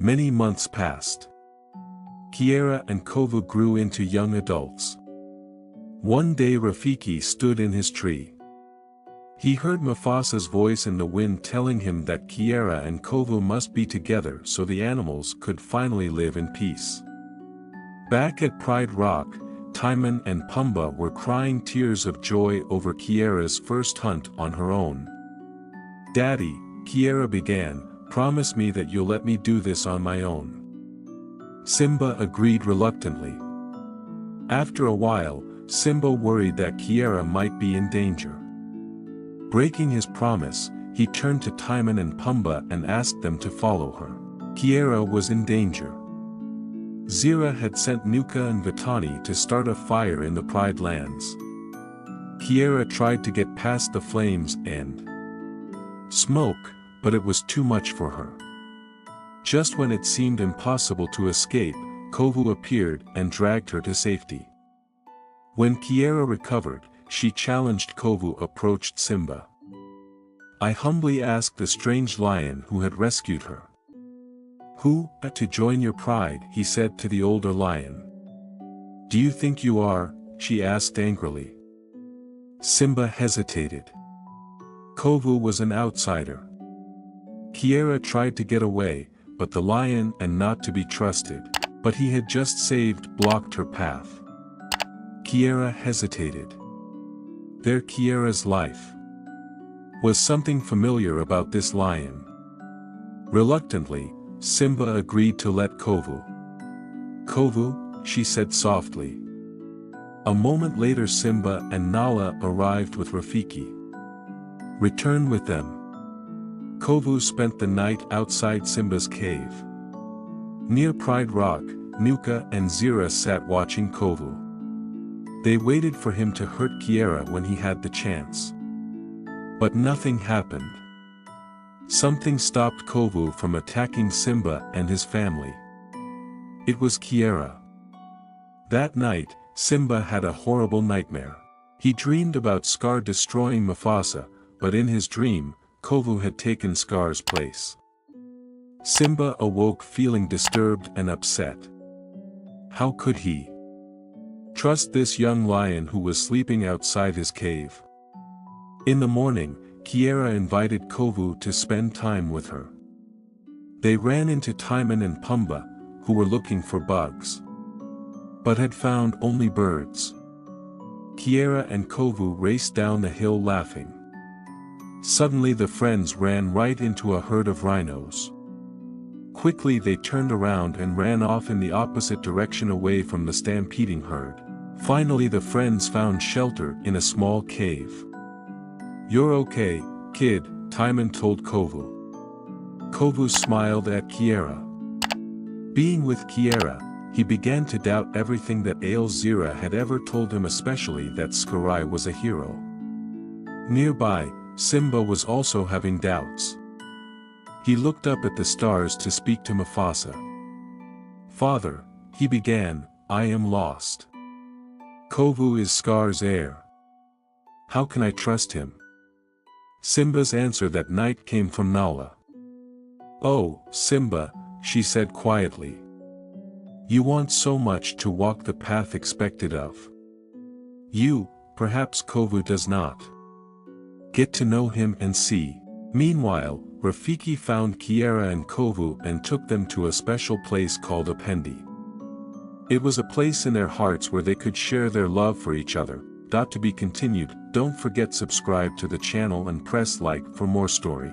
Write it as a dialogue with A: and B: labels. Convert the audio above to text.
A: Many months passed. Kiara and Kovu grew into young adults. One day Rafiki stood in his tree. He heard Mufasa's voice in the wind telling him that Kiara and Kovu must be together so the animals could finally live in peace. Back at Pride Rock, Timon and Pumbaa were crying tears of joy over Kiara's first hunt on her own. "Daddy," Kiara began, "promise me that you'll let me do this on my own." Simba agreed reluctantly. After a while, Simba worried that Kiara might be in danger. Breaking his promise, he turned to Timon and Pumbaa and asked them to follow her. Kiara was in danger. Zira had sent Nuka and Vitani to start a fire in the Pride lands. Kiara tried to get past the flames and smoke, but it was too much for her. Just when it seemed impossible to escape, Kovu appeared and dragged her to safety. When Kiara recovered, she challenged Kovu approached Simba. "I humbly ask the strange lion who had rescued her. Who, to join your pride?" he said to the older lion. "Do you think you are?" she asked angrily. Simba hesitated. Kovu was an outsider. Kiara tried to get away, but the lion and not to be trusted, but he had just saved blocked her path. Kiara hesitated. There Kiara's life. Was something familiar about this lion? Reluctantly, Simba agreed to let Kovu. "Kovu," she said softly. A moment later Simba and Nala arrived with Rafiki. "Return with them." Kovu spent the night outside Simba's cave. Near Pride Rock, Nuka and Zira sat watching Kovu. They waited for him to hurt Kiara when he had the chance. But nothing happened. Something stopped Kovu from attacking Simba and his family. It was Kiara. That night, Simba had a horrible nightmare. He dreamed about Scar destroying Mufasa, but in his dream, Kovu had taken Scar's place. Simba awoke feeling disturbed and upset. How could he trust this young lion who was sleeping outside his cave? In the morning, Kiara invited Kovu to spend time with her. They ran into Timon and Pumbaa, who were looking for bugs, but had found only birds. Kiara and Kovu raced down the hill laughing. Suddenly the friends ran right into a herd of rhinos. Quickly they turned around and ran off in the opposite direction away from the stampeding herd. Finally the friends found shelter in a small cave. "You're okay, kid," Timon told Kovu. Kovu smiled at Kiara. Being with Kiara, he began to doubt everything that Zira had ever told him, especially that Scar was a hero. Nearby, Simba was also having doubts. He looked up at the stars to speak to Mufasa. "Father," he began, "I am lost. Kovu is Scar's heir. How can I trust him?" Simba's answer that night came from Nala. "Oh, Simba," she said quietly. "You want so much to walk the path expected of you, perhaps Kovu does not. Get to know him and see." Meanwhile, Rafiki found Kiara and Kovu and took them to a special place called a Pendi. It was a place in their hearts where they could share their love for each other. To be continued. Don't forget subscribe to the channel and press like for more story.